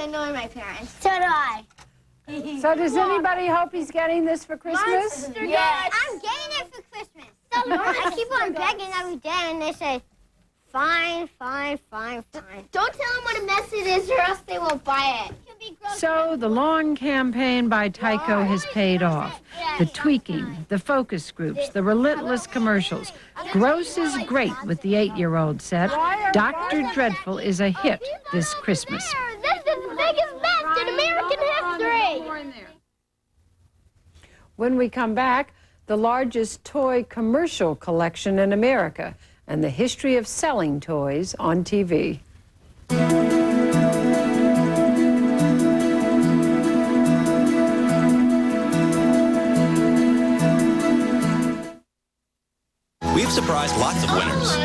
to annoy my parents. So do I. So does anybody hope he's getting this for Christmas? Yes. I'm getting it for Christmas. I keep on begging every day, and they say, fine, fine, fine, fine. Don't tell them what a mess it is, or else they won't buy it. So the long campaign by Tyco has paid off. The tweaking, the focus groups, the relentless commercials. Gross is great with the 8-year-old set. Dr. Dreadful is a hit this Christmas. This is the biggest mess in American history. When we come back, the largest toy commercial collection in America and the history of selling toys on TV. We've surprised lots of winners.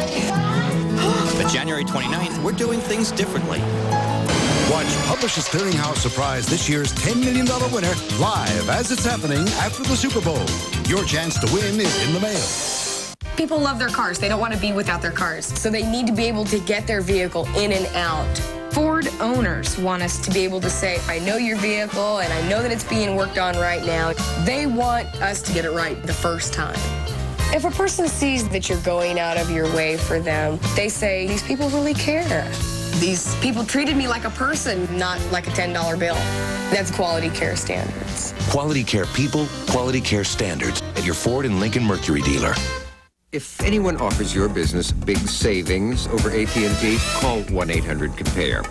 But January 29th, we're doing things differently. Watch Publishers Clearinghouse surprise this year's $10 million winner live as it's happening after the Super Bowl. Your chance to win is in the mail. People love their cars. They don't want to be without their cars. So they need to be able to get their vehicle in and out. Ford owners want us to be able to say, I know your vehicle and I know that it's being worked on right now. They want us to get it right the first time. If a person sees that you're going out of your way for them, they say, these people really care. These people treated me like a person, not like a $10 bill. That's quality care standards. Quality care people, quality care standards at your Ford and Lincoln Mercury dealer. If anyone offers your business big savings over AT&T, call 1-800-COMPARE.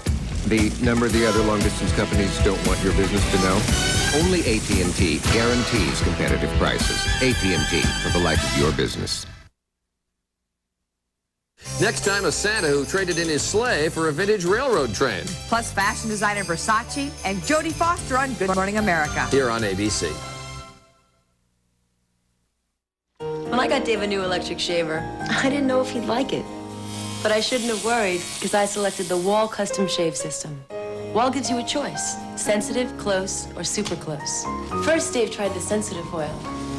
The number the other long-distance companies don't want your business to know? Only AT&T guarantees competitive prices. AT&T, for the life of your business. Next time, a Santa who traded in his sleigh for a vintage railroad train. Plus fashion designer Versace and Jodie Foster on Good Morning America. Here on ABC. When I got Dave a new electric shaver, I didn't know if he'd like it. But I shouldn't have worried, because I selected the Wall Custom Shave System. Wall gives you a choice, sensitive, close, or super close. First, Dave tried the sensitive foil.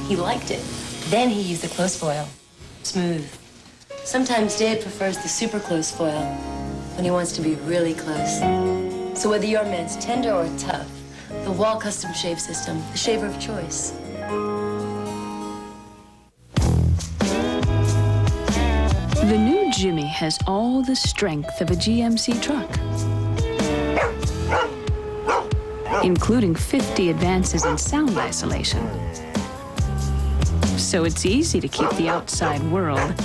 He liked it. Then he used the close foil. Smooth. Sometimes Dave prefers the super close foil when he wants to be really close. So whether your man's tender or tough, the Wall Custom Shave System, the shaver of choice. The new Jimmy has all the strength of a GMC truck, including 50 advances in sound isolation. So it's easy to keep the outside world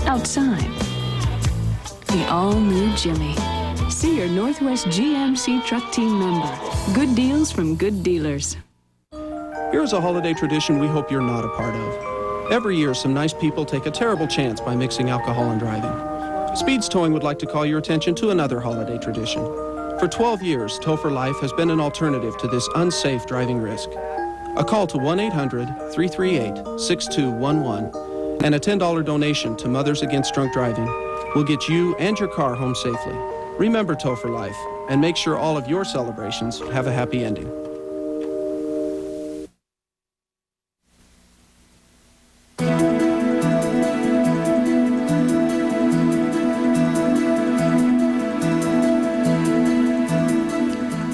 outside. The all-new Jimmy. See your Northwest GMC truck team member. Good deals from good dealers. Here's a holiday tradition we hope you're not a part of. Every year, some nice people take a terrible chance by mixing alcohol and driving. Speeds Towing would like to call your attention to another holiday tradition. For 12 years, Tow for Life has been an alternative to this unsafe driving risk. A call to 1-800-338-6211 and a $10 donation to Mothers Against Drunk Driving will get you and your car home safely. Remember Tow for Life and make sure all of your celebrations have a happy ending.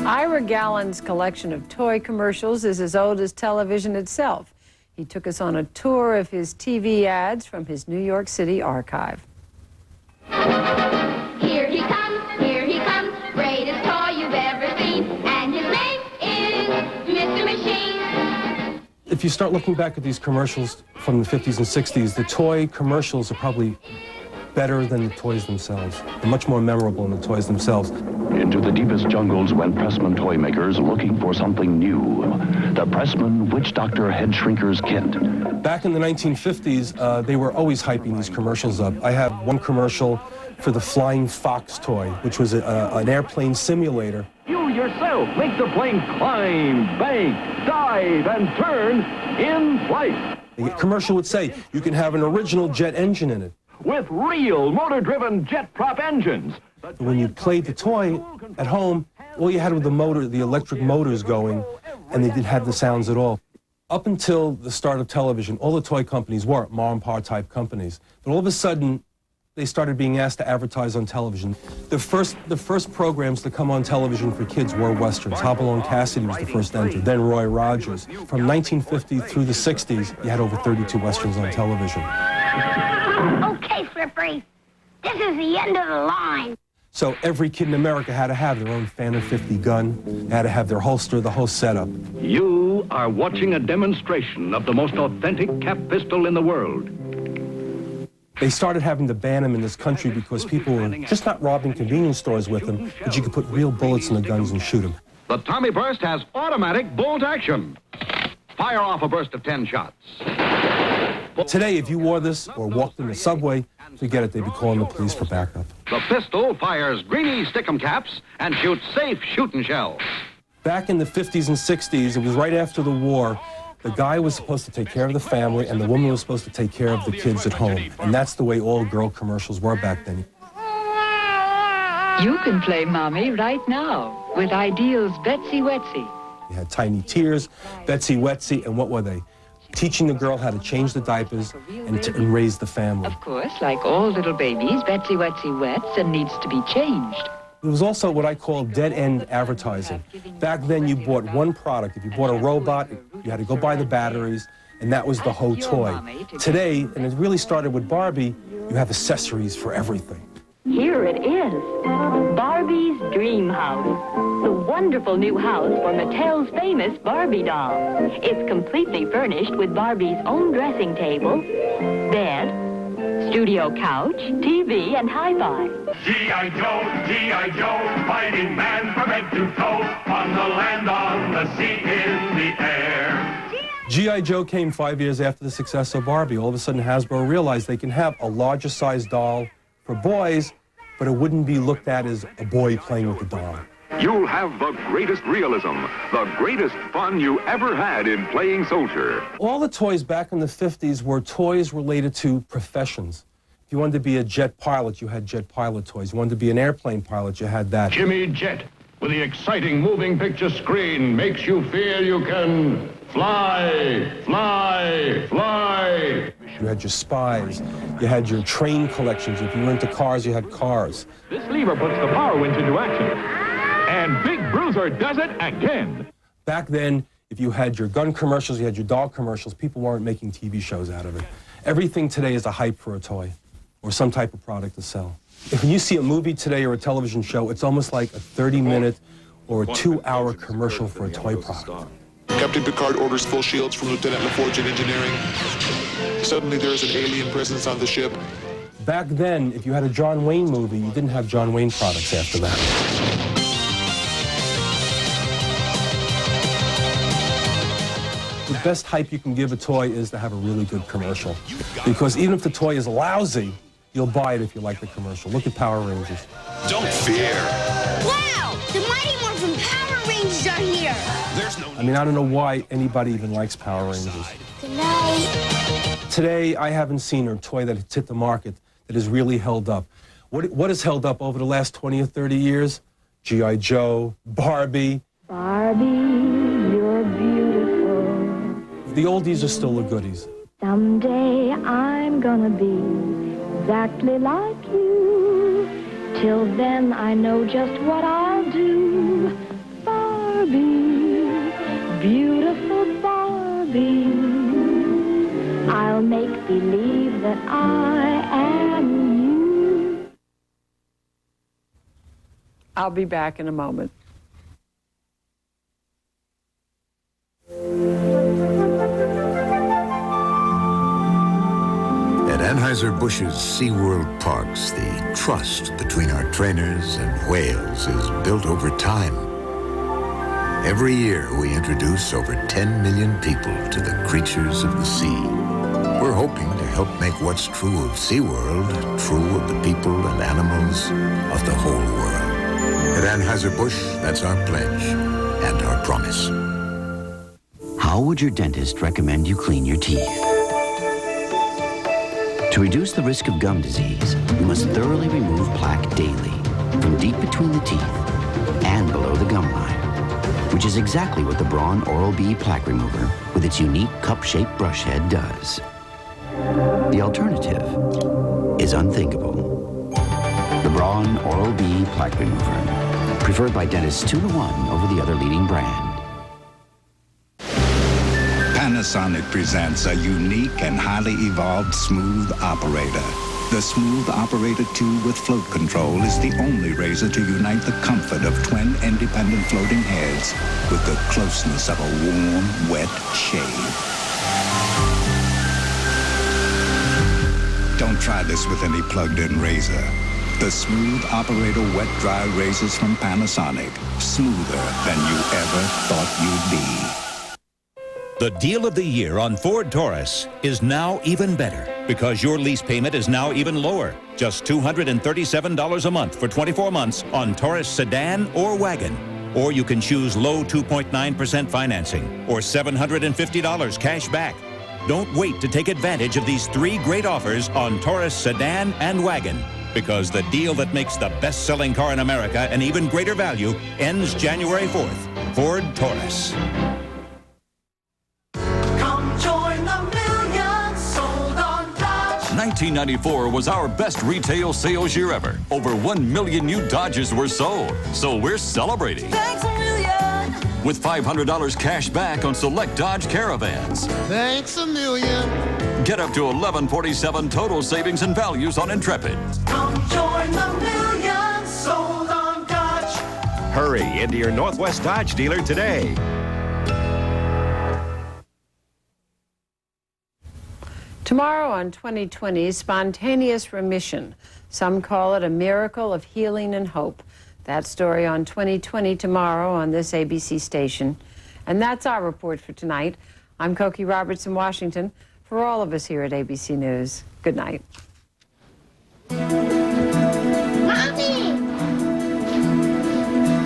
Ira Gallen's collection of toy commercials is as old as television itself. He took us on a tour of his TV ads from his New York City archive. Here he comes, greatest toy you've ever seen, and his name is Mr. Machine. If you start looking back at these commercials from the 50s and 60s, the toy commercials are probably better than the toys themselves. They're much more memorable than the toys themselves. Into the deepest jungles went Pressman toy makers looking for something new. The Pressman Witch Doctor Head Shrinker's Kit. Back in the 1950s, they were always hyping these commercials up. I have one commercial for the Flying Fox toy, which was an airplane simulator. You yourself make the plane climb, bank, dive, and turn in flight. The commercial would say, you can have an original jet engine in it. With real motor-driven jet prop engines. When you played the toy at home, all you had was the motor, the electric motors going, and they didn't have the sounds at all. Up until the start of television, all the toy companies were mom and pop type companies. But all of a sudden, they started being asked to advertise on television. The first programs to come on television for kids were Westerns. Hopalong Cassidy was the first entered, then Roy Rogers. From 1950 through the 60s, you had over 32 Westerns on television. Okay, Slippery. This is the end of the line. So every kid in America had to have their own Phantom 50 gun. They had to have their holster, the whole setup. You are watching a demonstration of the most authentic cap pistol in the world. They started having to ban them in this country because people were just not robbing convenience stores with them, but you could put real bullets in the guns and shoot them. The Tommy Burst has automatic bolt action. Fire off a burst of 10 shots. Today, if you wore this or walked in the subway, forget it, they'd be calling the police for backup. The pistol fires greeny stickum caps and shoots safe shooting shells. Back in the 50s and 60s, it was right after the war, the guy was supposed to take care of the family and the woman was supposed to take care of the kids at home. And that's the way all girl commercials were back then. You can play Mommy right now with Ideal's Betsy Wetsy. You had Tiny Tears, Betsy Wetsy, and what were they? Teaching the girl how to change the diapers and raise the family. Of course, like all little babies, Betsy Wetsy wets and needs to be changed. There was also what I call dead-end advertising. Back then, you bought one product. If you bought a robot, you had to go buy the batteries, and that was the whole toy. Today, and it really started with Barbie, you have accessories for everything. Here it is, Barbie's Dream House, the wonderful new house for Mattel's famous Barbie doll. It's completely furnished with Barbie's own dressing table, bed, studio couch, TV, and hi-fi. G.I. Joe, G.I. Joe, fighting man from head to toe, on the land, on the sea, in the air. G.I. Joe came 5 years after the success of Barbie. All of a sudden, Hasbro realized they can have a larger size doll for boys, but it wouldn't be looked at as a boy playing with the doll. You'll have the greatest realism, the greatest fun you ever had in playing soldier. All the toys back in the 50s were toys related to professions. If you wanted to be a jet pilot, you had jet pilot toys. You wanted to be an airplane pilot, you had that. Jimmy Jet, with the exciting moving picture screen, makes you feel you can fly, fly, fly. You had your spies. You had your train collections. If you were into cars, you had cars. This lever puts the power winch into action. And Big Bruiser does it again. Back then, if you had your gun commercials, you had your dog commercials, people weren't making TV shows out of it. Everything today is a hype for a toy or some type of product to sell. If you see a movie today or a television show, it's almost like a 30-minute or a 2-hour commercial for a toy product. Captain Picard orders full shields from Lieutenant LaForge in engineering. Suddenly there is an alien presence on the ship. Back then, if you had a John Wayne movie, you didn't have John Wayne products after that. The best hype you can give a toy is to have a really good commercial. Because even if the toy is lousy, you'll buy it if you like the commercial. Look at Power Rangers. Don't fear. Wow! The Mighty Morphin Power Rangers are here! I mean, I don't know why anybody even likes Power Rangers. Good night. Today, I haven't seen a toy that has hit the market that has really held up. What has held up over the last 20 or 30 years? G.I. Joe, Barbie. Barbie, you're beautiful. The oldies are still the goodies. Someday I'm gonna be exactly like you. Till then I know just what I'll do. Barbie, beautiful Barbie. I'll make believe that I am you. I'll be back in a moment. At Anheuser-Busch's SeaWorld parks, the trust between our trainers and whales is built over time. Every year, we introduce over 10 million people to the creatures of the sea. We're hoping to help make what's true of SeaWorld true of the people and animals of the whole world. At Anheuser-Busch, that's our pledge and our promise. How would your dentist recommend you clean your teeth? To reduce the risk of gum disease, you must thoroughly remove plaque daily, from deep between the teeth and below the gum line, which is exactly what the Braun Oral-B Plaque Remover with its unique cup-shaped brush head does. The alternative is unthinkable. Braun Oral-B Plaque Remover. Preferred by dentists 2-to-1 over the other leading brand. Panasonic presents a unique and highly evolved smooth operator. The Smooth Operator 2 with float control is the only razor to unite the comfort of twin independent floating heads with the closeness of a warm, wet shave. Don't try this with any plugged-in razor. The Smooth Operator wet-dry razors from Panasonic. Smoother than you ever thought you'd be. The deal of the year on Ford Taurus is now even better because your lease payment is now even lower. Just $237 a month for 24 months on Taurus sedan or wagon. Or you can choose low 2.9% financing or $750 cash back. Don't wait to take advantage of these 3 great offers on Taurus sedan and wagon, because the deal that makes the best-selling car in America an even greater value ends January 4th. Ford Taurus. Come join the millions sold on Dodge. 1994 was our best retail sales year ever. Over 1 million new Dodges were sold, so we're celebrating. Thanks a million. With $500 cash back on select Dodge Caravans. Thanks a million. Get up to $1147 total savings and values on Intrepid. Come join the millions sold on Dodge. Hurry into your Northwest Dodge dealer today. Tomorrow on 2020, spontaneous remission. Some call it a miracle of healing and hope. That story on 2020 tomorrow on this ABC station. And that's our report for tonight. I'm Cokie Roberts in Washington. For all of us here at ABC News, good night. Mommy!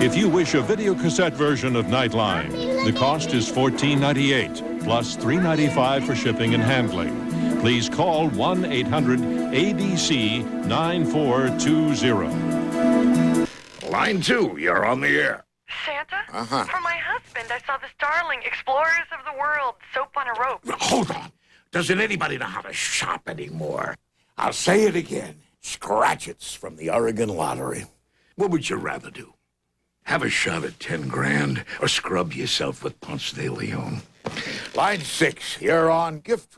If you wish a videocassette version of Nightline, the cost is $14.98 plus $3.95 for shipping and handling. Please call 1-800-ABC-9420. Line 2, you're on the air. Santa? Uh-huh. For my husband, I saw this darling Explorers of the World soap on a rope. Hold on. Doesn't anybody know how to shop anymore? I'll say it again. Scratch-Its from the Oregon Lottery. What would you rather do? Have a shot at 10 grand or scrub yourself with Ponce de Leon? Line 6, you're on gift choice.